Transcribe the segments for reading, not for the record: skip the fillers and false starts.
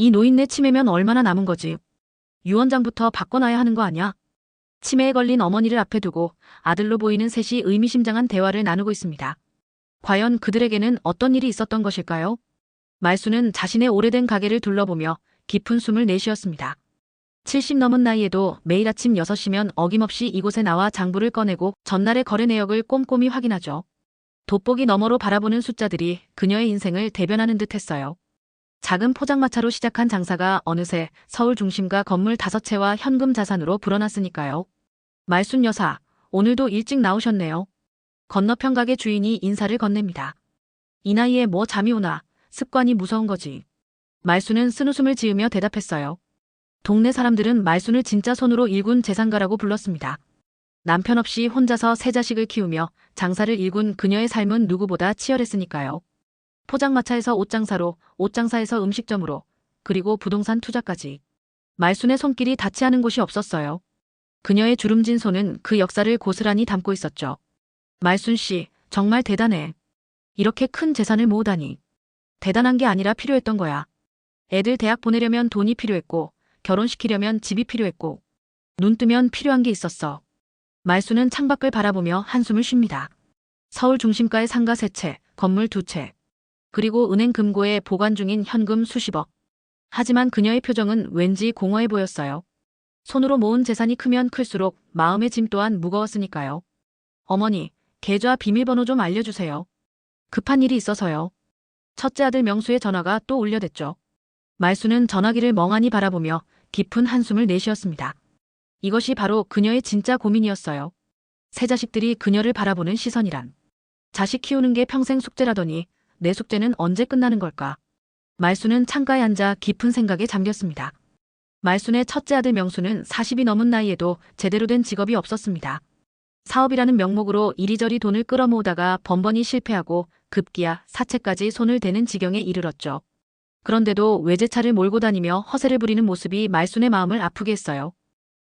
이 노인네 치매면 얼마나 남은 거지? 유언장부터 바꿔놔야 하는 거 아냐? 치매에 걸린 어머니를 앞에 두고 아들로 보이는 셋이 의미심장한 대화를 나누고 있습니다. 과연 그들에게는 어떤 일이 있었던 것일까요? 말수는 자신의 오래된 가게를 둘러보며 깊은 숨을 내쉬었습니다. 70 넘은 나이에도 매일 아침 6시면 어김없이 이곳에 나와 장부를 꺼내고 전날의 거래 내역을 꼼꼼히 확인하죠. 돋보기 너머로 바라보는 숫자들이 그녀의 인생을 대변하는 듯 했어요. 작은 포장마차로 시작한 장사가 어느새 서울 중심가 건물 5채와 현금 자산으로 불어났으니까요. 말순 여사, 오늘도 일찍 나오셨네요. 건너편 가게 주인이 인사를 건넵니다. 이 나이에 뭐 잠이 오나, 습관이 무서운 거지. 말순은 쓴웃음을 지으며 대답했어요. 동네 사람들은 말순을 진짜 손으로 일군 재산가라고 불렀습니다. 남편 없이 혼자서 세 자식을 키우며 장사를 일군 그녀의 삶은 누구보다 치열했으니까요. 포장마차에서 옷장사로, 옷장사에서 음식점으로, 그리고 부동산 투자까지. 말순의 손길이 닿지 않은 곳이 없었어요. 그녀의 주름진 손은 그 역사를 고스란히 담고 있었죠. 말순 씨, 정말 대단해. 이렇게 큰 재산을 모으다니. 대단한 게 아니라 필요했던 거야. 애들 대학 보내려면 돈이 필요했고, 결혼시키려면 집이 필요했고, 눈 뜨면 필요한 게 있었어. 말순은 창밖을 바라보며 한숨을 쉽니다. 서울 중심가의 상가 3채, 건물 2채. 그리고 은행 금고에 보관 중인 현금 수십억. 하지만 그녀의 표정은 왠지 공허해 보였어요. 손으로 모은 재산이 크면 클수록 마음의 짐 또한 무거웠으니까요. 어머니, 계좌 비밀번호 좀 알려주세요. 급한 일이 있어서요. 첫째 아들 명수의 전화가 또 울려댔죠. 말수는 전화기를 멍하니 바라보며 깊은 한숨을 내쉬었습니다. 이것이 바로 그녀의 진짜 고민이었어요. 세 자식들이 그녀를 바라보는 시선이란. 자식 키우는 게 평생 숙제라더니 내 숙제는 언제 끝나는 걸까? 말수는 창가에 앉아 깊은 생각에 잠겼습니다. 말순의 첫째 아들 명수는 40이 넘은 나이에도 제대로 된 직업이 없었습니다. 사업이라는 명목으로 이리저리 돈을 끌어모으다가 번번이 실패하고 급기야 사채까지 손을 대는 지경에 이르렀죠. 그런데도 외제차를 몰고 다니며 허세를 부리는 모습이 말순의 마음을 아프게 했어요.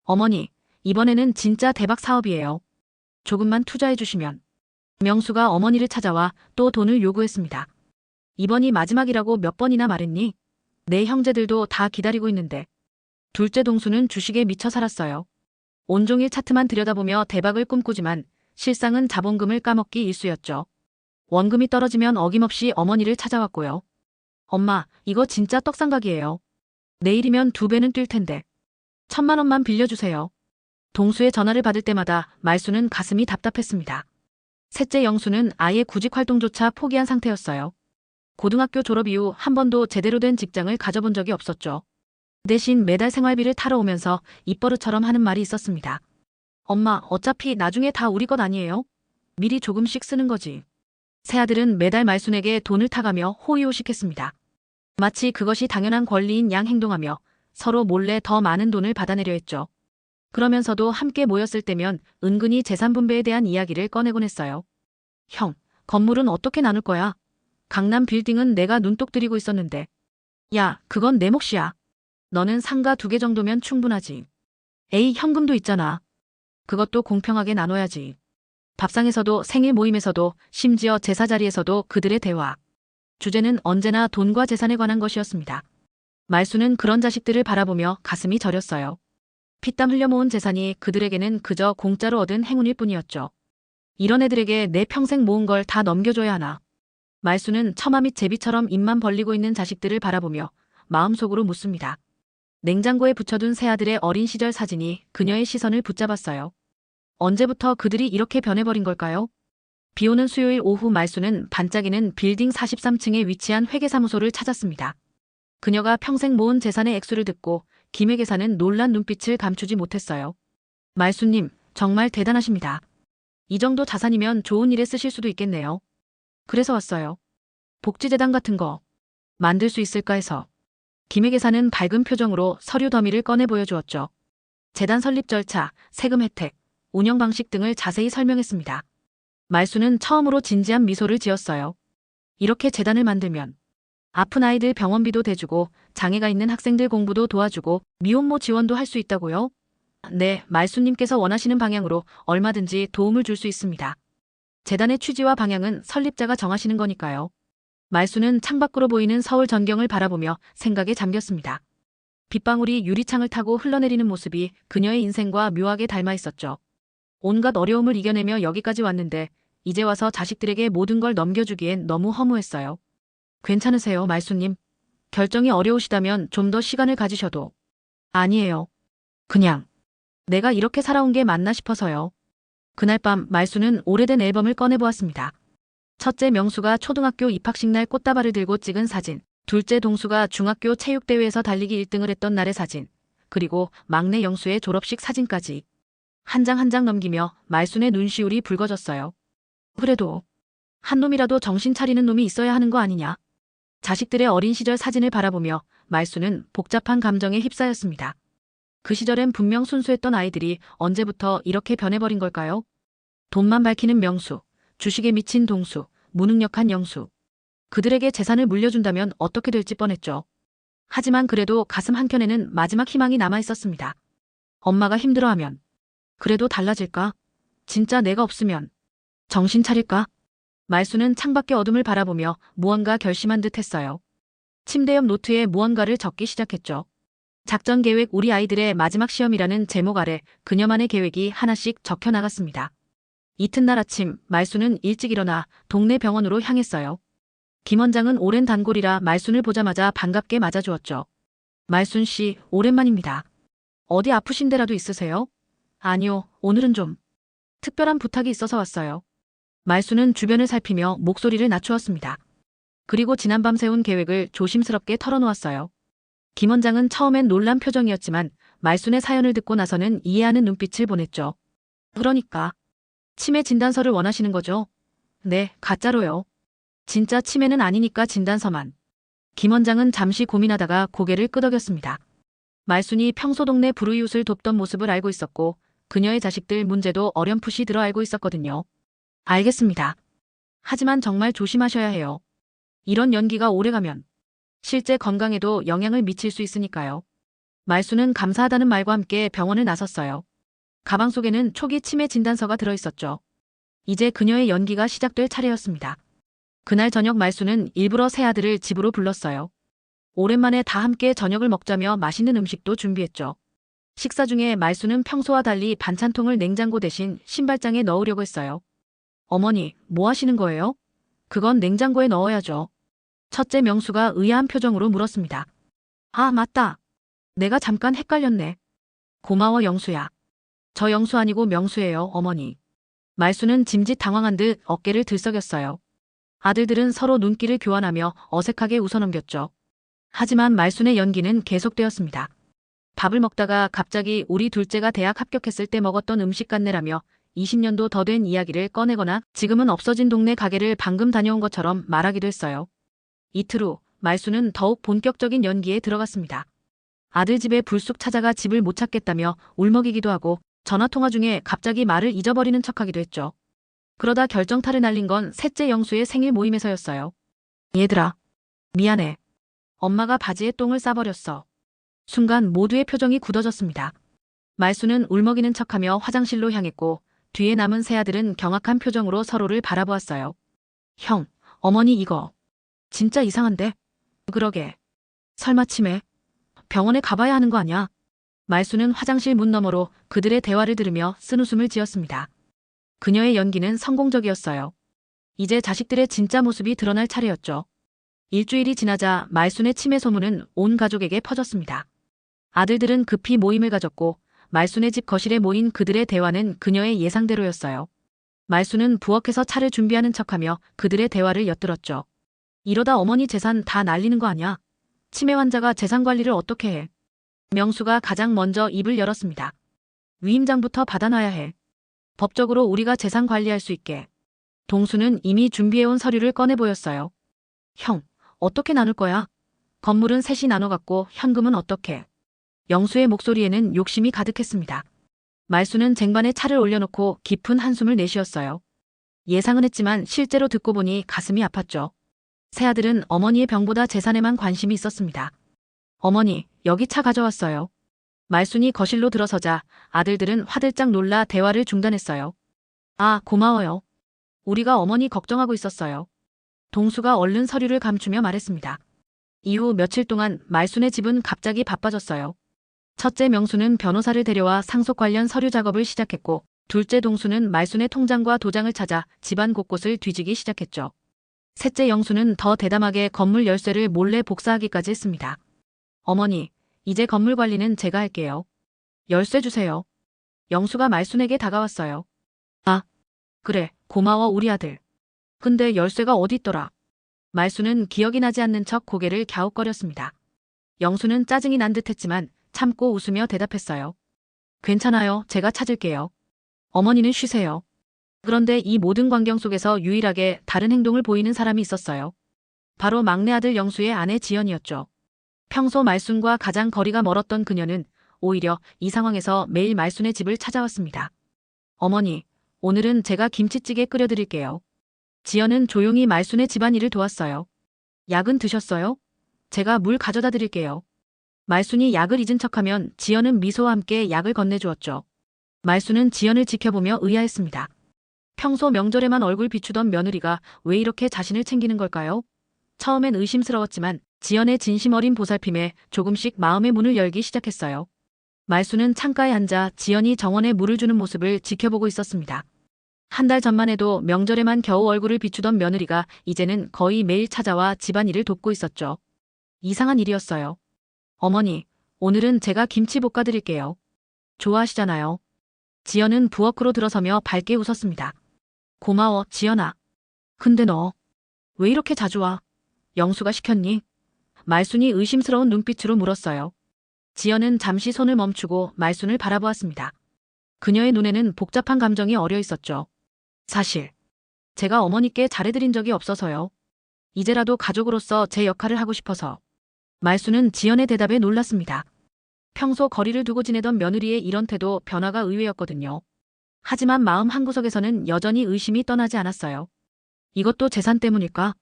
어머니, 이번에는 진짜 대박 사업이에요. 조금만 투자해 주시면. 명수가 어머니를 찾아와 또 돈을 요구했습니다. 이번이 마지막이라고 몇 번이나 말했니? 내 형제들도 다 기다리고 있는데. 둘째 동수는 주식에 미쳐 살았어요. 온종일 차트만 들여다보며 대박을 꿈꾸지만 실상은 자본금을 까먹기 일쑤였죠. 원금이 떨어지면 어김없이 어머니를 찾아왔고요. 엄마, 이거 진짜 떡상각이에요. 내일이면 2배는 뛸 텐데. 1,000만 원만 빌려주세요. 동수의 전화를 받을 때마다 말수는 가슴이 답답했습니다. 셋째 영수는 아예 구직 활동조차 포기한 상태였어요. 고등학교 졸업 이후 한 번도 제대로 된 직장을 가져본 적이 없었죠. 대신 매달 생활비를 타러 오면서 입버릇처럼 하는 말이 있었습니다. 엄마, 어차피 나중에 다 우리 것 아니에요? 미리 조금씩 쓰는 거지. 새아들은 매달 말순에게 돈을 타가며 호의호식했습니다. 마치 그것이 당연한 권리인 양 행동하며 서로 몰래 더 많은 돈을 받아내려 했죠. 그러면서도 함께 모였을 때면 은근히 재산 분배에 대한 이야기를 꺼내곤 했어요. 형, 건물은 어떻게 나눌 거야? 강남 빌딩은 내가 눈독 들이고 있었는데. 야, 그건 내 몫이야. 너는 상가 2개 정도면 충분하지. 에이, 현금도 있잖아. 그것도 공평하게 나눠야지. 밥상에서도 생일 모임에서도 심지어 제사 자리에서도 그들의 대화. 주제는 언제나 돈과 재산에 관한 것이었습니다. 말수는 그런 자식들을 바라보며 가슴이 저렸어요. 피땀 흘려 모은 재산이 그들에게는 그저 공짜로 얻은 행운일 뿐이었죠. 이런 애들에게 내 평생 모은 걸 다 넘겨줘야 하나. 말수는 처마 및 제비처럼 입만 벌리고 있는 자식들을 바라보며 마음속으로 묻습니다. 냉장고에 붙여둔 새아들의 어린 시절 사진이 그녀의 시선을 붙잡았어요. 언제부터 그들이 이렇게 변해버린 걸까요? 비오는 수요일 오후 말수는 반짝이는 빌딩 43층에 위치한 회계사무소를 찾았습니다. 그녀가 평생 모은 재산의 액수를 듣고 김 회계사는 놀란 눈빛을 감추지 못했어요. 말수님, 정말 대단하십니다. 이 정도 자산이면 좋은 일에 쓰실 수도 있겠네요. 그래서 왔어요. 복지재단 같은 거 만들 수 있을까 해서. 김 회계사는 밝은 표정으로 서류 더미를 꺼내 보여주었죠. 재단 설립 절차, 세금 혜택, 운영 방식 등을 자세히 설명했습니다. 말수는 처음으로 진지한 미소를 지었어요. 이렇게 재단을 만들면 아픈 아이들 병원비도 대주고 장애가 있는 학생들 공부도 도와주고 미혼모 지원도 할 수 있다고요? 네, 말수님께서 원하시는 방향으로 얼마든지 도움을 줄 수 있습니다. 재단의 취지와 방향은 설립자가 정하시는 거니까요. 말수는 창밖으로 보이는 서울 전경을 바라보며 생각에 잠겼습니다. 빗방울이 유리창을 타고 흘러내리는 모습이 그녀의 인생과 묘하게 닮아 있었죠. 온갖 어려움을 이겨내며 여기까지 왔는데 이제 와서 자식들에게 모든 걸 넘겨주기엔 너무 허무했어요. 괜찮으세요, 말수님? 결정이 어려우시다면 좀 더 시간을 가지셔도. 아니에요. 그냥 내가 이렇게 살아온 게 맞나 싶어서요. 그날 밤 말수는 오래된 앨범을 꺼내보았습니다. 첫째 명수가 초등학교 입학식 날 꽃다발을 들고 찍은 사진, 둘째 동수가 중학교 체육대회에서 달리기 1등을 했던 날의 사진, 그리고 막내 영수의 졸업식 사진까지. 한 장 한 장 넘기며 말순의 눈시울이 붉어졌어요. 그래도 한 놈이라도 정신 차리는 놈이 있어야 하는 거 아니냐. 자식들의 어린 시절 사진을 바라보며 말순은 복잡한 감정에 휩싸였습니다. 그 시절엔 분명 순수했던 아이들이 언제부터 이렇게 변해버린 걸까요? 돈만 밝히는 명수, 주식에 미친 동수, 무능력한 영수. 그들에게 재산을 물려준다면 어떻게 될지 뻔했죠. 하지만 그래도 가슴 한켠에는 마지막 희망이 남아있었습니다. 엄마가 힘들어하면 그래도 달라질까? 진짜 내가 없으면 정신 차릴까? 말수는 창밖의 어둠을 바라보며 무언가 결심한 듯 했어요. 침대 옆 노트에 무언가를 적기 시작했죠. 작전 계획 우리 아이들의 마지막 시험이라는 제목 아래 그녀만의 계획이 하나씩 적혀 나갔습니다. 이튿날 아침 말수는 일찍 일어나 동네 병원으로 향했어요. 김 원장은 오랜 단골이라 말순을 보자마자 반갑게 맞아주었죠. 말순 씨, 오랜만입니다. 어디 아프신 데라도 있으세요? 아니요, 오늘은 좀 특별한 부탁이 있어서 왔어요. 말순은 주변을 살피며 목소리를 낮추었습니다. 그리고 지난밤 세운 계획을 조심스럽게 털어놓았어요. 김 원장은 처음엔 놀란 표정이었지만 말순의 사연을 듣고 나서는 이해하는 눈빛을 보냈죠. 그러니까 치매 진단서를 원하시는 거죠? 네, 가짜로요. 진짜 치매는 아니니까 진단서만. 김 원장은 잠시 고민하다가 고개를 끄덕였습니다. 말순이 평소 동네 불우이웃을 돕던 모습을 알고 있었고 그녀의 자식들 문제도 어렴풋이 들어 알고 있었거든요. 알겠습니다. 하지만 정말 조심하셔야 해요. 이런 연기가 오래가면 실제 건강에도 영향을 미칠 수 있으니까요. 말수는 감사하다는 말과 함께 병원을 나섰어요. 가방 속에는 초기 치매 진단서가 들어있었죠. 이제 그녀의 연기가 시작될 차례였습니다. 그날 저녁 말수는 일부러 새 아들을 집으로 불렀어요. 오랜만에 다 함께 저녁을 먹자며 맛있는 음식도 준비했죠. 식사 중에 말수는 평소와 달리 반찬통을 냉장고 대신 신발장에 넣으려고 했어요. 어머니, 뭐 하시는 거예요? 그건 냉장고에 넣어야죠. 첫째 명수가 의아한 표정으로 물었습니다. 아, 맞다. 내가 잠깐 헷갈렸네. 고마워, 영수야. 저 영수 아니고 명수예요, 어머니. 말수는 짐짓 당황한 듯 어깨를 들썩였어요. 아들들은 서로 눈길을 교환하며 어색하게 웃어넘겼죠. 하지만 말순의 연기는 계속되었습니다. 밥을 먹다가 갑자기 우리 둘째가 대학 합격했을 때 먹었던 음식 같네라며 20년도 더 된 이야기를 꺼내거나 지금은 없어진 동네 가게를 방금 다녀온 것처럼 말하기도 했어요. 이틀 후 말수는 더욱 본격적인 연기에 들어갔습니다. 아들 집에 불쑥 찾아가 집을 못 찾겠다며 울먹이기도 하고 전화통화 중에 갑자기 말을 잊어버리는 척하기도 했죠. 그러다 결정타를 날린 건 셋째 영수의 생일 모임에서였어요. 얘들아, 미안해. 엄마가 바지에 똥을 싸버렸어. 순간 모두의 표정이 굳어졌습니다. 말수는 울먹이는 척하며 화장실로 향했고 뒤에 남은 세 아들은 경악한 표정으로 서로를 바라보았어요. 형, 어머니 이거 진짜 이상한데? 그러게. 설마 치매? 병원에 가봐야 하는 거 아냐? 말수는 화장실 문 너머로 그들의 대화를 들으며 쓴웃음을 지었습니다. 그녀의 연기는 성공적이었어요. 이제 자식들의 진짜 모습이 드러날 차례였죠. 일주일이 지나자 말순의 치매 소문은 온 가족에게 퍼졌습니다. 아들들은 급히 모임을 가졌고 말순의 집 거실에 모인 그들의 대화는 그녀의 예상대로였어요. 말순은 부엌에서 차를 준비하는 척하며 그들의 대화를 엿들었죠. 이러다 어머니 재산 다 날리는 거 아냐? 치매 환자가 재산 관리를 어떻게 해? 명수가 가장 먼저 입을 열었습니다. 위임장부터 받아놔야 해. 법적으로 우리가 재산 관리할 수 있게. 동수는 이미 준비해온 서류를 꺼내 보였어요. 형, 어떻게 나눌 거야? 건물은 셋이 나눠 갖고 현금은 어떻게? 영수의 목소리에는 욕심이 가득했습니다. 말수는 쟁반에 차를 올려놓고 깊은 한숨을 내쉬었어요. 예상은 했지만 실제로 듣고 보니 가슴이 아팠죠. 새아들은 어머니의 병보다 재산에만 관심이 있었습니다. 어머니, 여기 차 가져왔어요. 말순이 거실로 들어서자 아들들은 화들짝 놀라 대화를 중단했어요. 아, 고마워요. 우리가 어머니 걱정하고 있었어요. 동수가 얼른 서류를 감추며 말했습니다. 이후 며칠 동안 말순의 집은 갑자기 바빠졌어요. 첫째 명수는 변호사를 데려와 상속 관련 서류 작업을 시작했고, 둘째 동수는 말순의 통장과 도장을 찾아 집안 곳곳을 뒤지기 시작했죠. 셋째 영수는 더 대담하게 건물 열쇠를 몰래 복사하기까지 했습니다. 어머니, 이제 건물 관리는 제가 할게요. 열쇠 주세요. 영수가 말순에게 다가왔어요. 아, 그래, 고마워 우리 아들. 근데 열쇠가 어디 있더라? 말순은 기억이 나지 않는 척 고개를 갸웃거렸습니다. 영수는 짜증이 난 듯했지만 참고 웃으며 대답했어요. 괜찮아요, 제가 찾을게요. 어머니는 쉬세요. 그런데 이 모든 광경 속에서 유일하게 다른 행동을 보이는 사람이 있었어요. 바로 막내 아들 영수의 아내 지연이었죠. 평소 말순과 가장 거리가 멀었던 그녀는 오히려 이 상황에서 매일 말순의 집을 찾아왔습니다. 어머니, 오늘은 제가 김치찌개 끓여드릴게요. 지연은 조용히 말순의 집안일을 도왔어요. 약은 드셨어요? 제가 물 가져다 드릴게요. 말순이 약을 잊은 척하면 지연은 미소와 함께 약을 건네주었죠. 말순은 지연을 지켜보며 의아했습니다. 평소 명절에만 얼굴 비추던 며느리가 왜 이렇게 자신을 챙기는 걸까요? 처음엔 의심스러웠지만 지연의 진심 어린 보살핌에 조금씩 마음의 문을 열기 시작했어요. 말순은 창가에 앉아 지연이 정원에 물을 주는 모습을 지켜보고 있었습니다. 한 달 전만 해도 명절에만 겨우 얼굴을 비추던 며느리가 이제는 거의 매일 찾아와 집안일을 돕고 있었죠. 이상한 일이었어요. 어머니, 오늘은 제가 김치 볶아드릴게요. 좋아하시잖아요. 지연은 부엌으로 들어서며 밝게 웃었습니다. 고마워, 지연아. 근데 너 왜 이렇게 자주 와? 영수가 시켰니? 말순이 의심스러운 눈빛으로 물었어요. 지연은 잠시 손을 멈추고 말순을 바라보았습니다. 그녀의 눈에는 복잡한 감정이 어려 있었죠. 사실 제가 어머니께 잘해드린 적이 없어서요. 이제라도 가족으로서 제 역할을 하고 싶어서. 말순은 지연의 대답에 놀랐습니다. 평소 거리를 두고 지내던 며느리의 이런 태도 변화가 의외였거든요. 하지만 마음 한구석에서는 여전히 의심이 떠나지 않았어요. 이것도 재산 때문일까?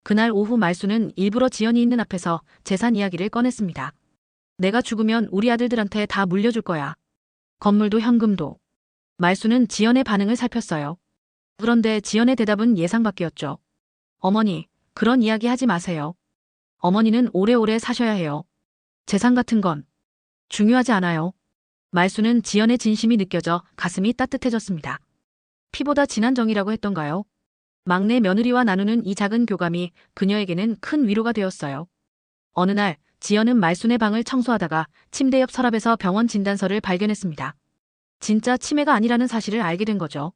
그날 오후 말순은 일부러 지연이 있는 앞에서 재산 이야기를 꺼냈습니다. 내가 죽으면 우리 아들들한테 다 물려줄 거야. 건물도 현금도. 말순은 지연의 반응을 살폈어요. 그런데 지연의 대답은 예상 밖이었죠. 어머니, 그런 이야기 하지 마세요. 어머니는 오래오래 사셔야 해요. 재산 같은 건 중요하지 않아요. 말순은 지연의 진심이 느껴져 가슴이 따뜻해졌습니다. 피보다 진한 정이라고 했던가요? 막내 며느리와 나누는 이 작은 교감이 그녀에게는 큰 위로가 되었어요. 어느 날 지연은 말순의 방을 청소하다가 침대 옆 서랍에서 병원 진단서를 발견했습니다. 진짜 치매가 아니라는 사실을 알게 된 거죠.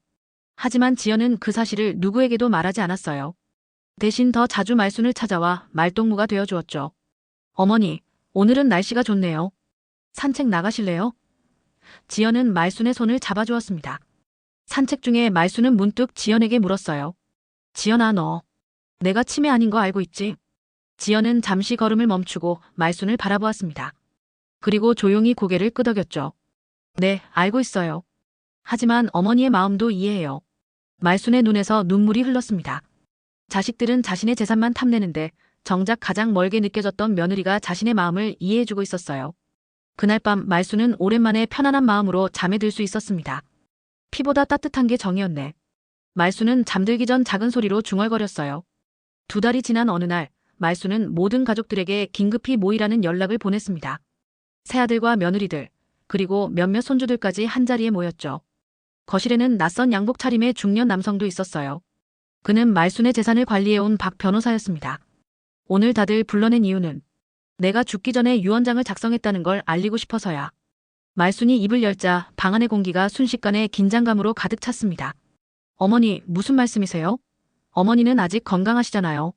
하지만 지연은 그 사실을 누구에게도 말하지 않았어요. 대신 더 자주 말순을 찾아와 말동무가 되어주었죠. 어머니, 오늘은 날씨가 좋네요. 산책 나가실래요? 지연은 말순의 손을 잡아주었습니다. 산책 중에 말순은 문득 지연에게 물었어요. 지연아, 너 내가 치매 아닌 거 알고 있지? 지연은 잠시 걸음을 멈추고 말순을 바라보았습니다. 그리고 조용히 고개를 끄덕였죠. 네, 알고 있어요. 하지만 어머니의 마음도 이해해요. 말순의 눈에서 눈물이 흘렀습니다. 자식들은 자신의 재산만 탐내는데 정작 가장 멀게 느껴졌던 며느리가 자신의 마음을 이해해주고 있었어요. 그날 밤 말순은 오랜만에 편안한 마음으로 잠에 들 수 있었습니다. 피보다 따뜻한 게 정이었네. 말순은 잠들기 전 작은 소리로 중얼거렸어요. 2달이 지난 어느 날 말순은 모든 가족들에게 긴급히 모이라는 연락을 보냈습니다. 새아들과 며느리들, 그리고 몇몇 손주들까지 한자리에 모였죠. 거실에는 낯선 양복 차림의 중년 남성도 있었어요. 그는 말순의 재산을 관리해온 박 변호사였습니다. 오늘 다들 불러낸 이유는 내가 죽기 전에 유언장을 작성했다는 걸 알리고 싶어서야. 말순이 입을 열자 방 안의 공기가 순식간에 긴장감으로 가득 찼습니다. 어머니, 무슨 말씀이세요? 어머니는 아직 건강하시잖아요.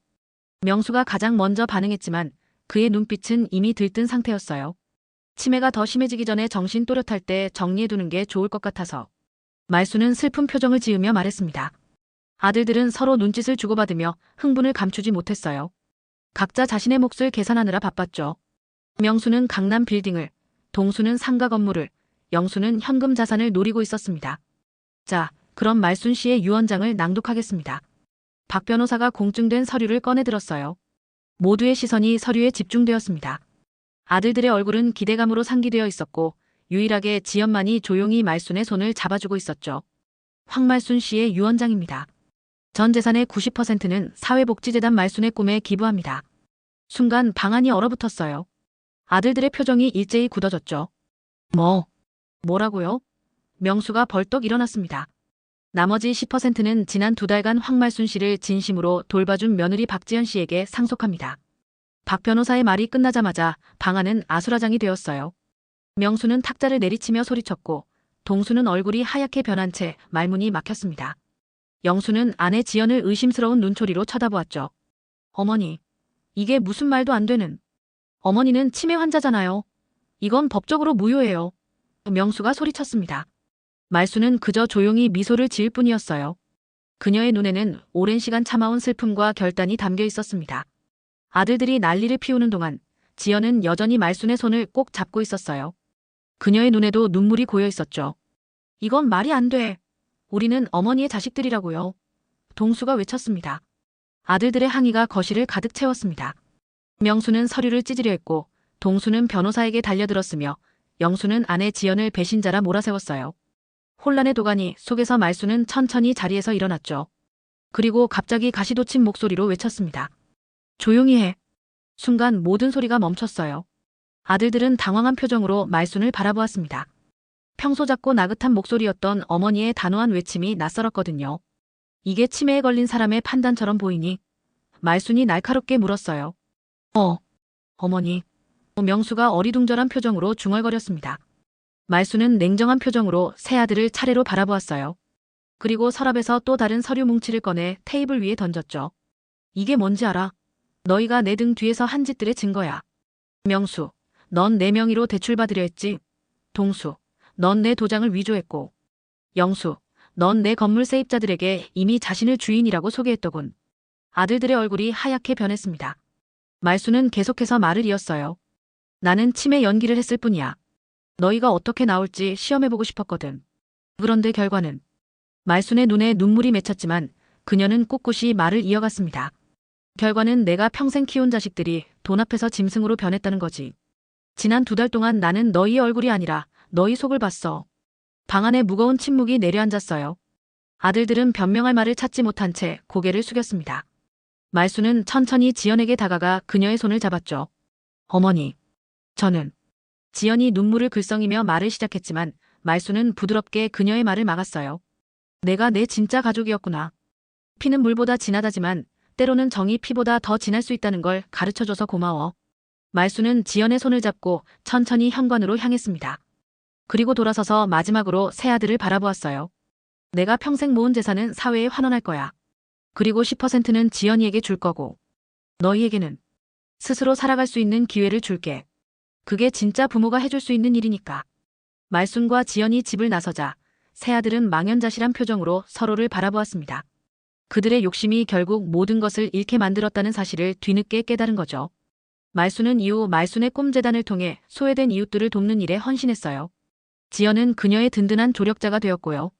명수가 가장 먼저 반응했지만 그의 눈빛은 이미 들뜬 상태였어요. 치매가 더 심해지기 전에 정신 또렷할 때 정리해두는 게 좋을 것 같아서. 말순은 슬픈 표정을 지으며 말했습니다. 아들들은 서로 눈짓을 주고받으며 흥분을 감추지 못했어요. 각자 자신의 몫을 계산하느라 바빴죠. 명수는 강남 빌딩을, 동수는 상가 건물을, 영수는 현금 자산을 노리고 있었습니다. 자, 그럼 말순 씨의 유언장을 낭독하겠습니다. 박 변호사가 공증된 서류를 꺼내 들었어요. 모두의 시선이 서류에 집중되었습니다. 아들들의 얼굴은 기대감으로 상기되어 있었고 유일하게 지연만이 조용히 말순의 손을 잡아주고 있었죠. 황말순 씨의 유언장입니다. 전 재산의 90%는 사회복지재단 말순의 꿈에 기부합니다. 순간 방안이 얼어붙었어요. 아들들의 표정이 일제히 굳어졌죠. 뭐라고요? 명수가 벌떡 일어났습니다. 나머지 10%는 지난 2달간 황말순 씨를 진심으로 돌봐준 며느리 박지연 씨에게 상속합니다. 박 변호사의 말이 끝나자마자 방안은 아수라장이 되었어요. 명수는 탁자를 내리치며 소리쳤고 동수는 얼굴이 하얗게 변한 채 말문이 막혔습니다. 영수는 아내 지연을 의심스러운 눈초리로 쳐다보았죠. 어머니, 이게 무슨 말도 안 되는. 어머니는 치매 환자잖아요. 이건 법적으로 무효예요. 명수가 소리쳤습니다. 말수는 그저 조용히 미소를 지을 뿐이었어요. 그녀의 눈에는 오랜 시간 참아온 슬픔과 결단이 담겨 있었습니다. 아들들이 난리를 피우는 동안 지연은 여전히 말순의 손을 꼭 잡고 있었어요. 그녀의 눈에도 눈물이 고여 있었죠. 이건 말이 안 돼. 우리는 어머니의 자식들이라고요. 동수가 외쳤습니다. 아들들의 항의가 거실을 가득 채웠습니다. 명수는 서류를 찢으려 했고 동수는 변호사에게 달려들었으며 영수는 아내 지연을 배신자라 몰아세웠어요. 혼란의 도가니 속에서 말수는 천천히 자리에서 일어났죠. 그리고 갑자기 가시돋친 목소리로 외쳤습니다. 조용히 해. 순간 모든 소리가 멈췄어요. 아들들은 당황한 표정으로 말순을 바라보았습니다. 평소 작고 나긋한 목소리였던 어머니의 단호한 외침이 낯설었거든요. 이게 치매에 걸린 사람의 판단처럼 보이니? 말순이 날카롭게 물었어요. 어머니. 명수가 어리둥절한 표정으로 중얼거렸습니다. 말순은 냉정한 표정으로 세 아들을 차례로 바라보았어요. 그리고 서랍에서 또 다른 서류 뭉치를 꺼내 테이블 위에 던졌죠. 이게 뭔지 알아? 너희가 내 등 뒤에서 한 짓들의 증거야. 명수, 넌 내 명의로 대출받으려 했지. 동수, 넌 내 도장을 위조했고. 영수, 넌 내 건물 세입자들에게 이미 자신을 주인이라고 소개했더군. 아들들의 얼굴이 하얗게 변했습니다. 말수는 계속해서 말을 이었어요. 나는 치매 연기를 했을 뿐이야. 너희가 어떻게 나올지 시험해보고 싶었거든. 그런데 결과는. 말순의 눈에 눈물이 맺혔지만 그녀는 꿋꿋이 말을 이어갔습니다. 결과는 내가 평생 키운 자식들이 돈 앞에서 짐승으로 변했다는 거지. 지난 2달 동안 나는 너희의 얼굴이 아니라 너희 속을 봤어. 방 안에 무거운 침묵이 내려앉았어요. 아들들은 변명할 말을 찾지 못한 채 고개를 숙였습니다. 말수는 천천히 지연에게 다가가 그녀의 손을 잡았죠. 어머니, 저는. 지연이 눈물을 글썽이며 말을 시작했지만 말수는 부드럽게 그녀의 말을 막았어요. 내가 내 진짜 가족이었구나. 피는 물보다 진하다지만 때로는 정이 피보다 더 진할 수 있다는 걸 가르쳐줘서 고마워. 말수는 지연의 손을 잡고 천천히 현관으로 향했습니다. 그리고 돌아서서 마지막으로 세 아들을 바라보았어요. 내가 평생 모은 재산은 사회에 환원할 거야. 그리고 10%는 지연이에게 줄 거고. 너희에게는 스스로 살아갈 수 있는 기회를 줄게. 그게 진짜 부모가 해줄 수 있는 일이니까. 말순과 지연이 집을 나서자 세 아들은 망연자실한 표정으로 서로를 바라보았습니다. 그들의 욕심이 결국 모든 것을 잃게 만들었다는 사실을 뒤늦게 깨달은 거죠. 말순은 이후 말순의 꿈재단을 통해 소외된 이웃들을 돕는 일에 헌신했어요. 지연은 그녀의 든든한 조력자가 되었고요.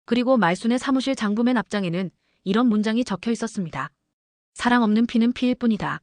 그리고 말순의 사무실 장부맨 앞장에는 이런 문장이 적혀 있었습니다. 사랑 없는 피는 피일 뿐이다.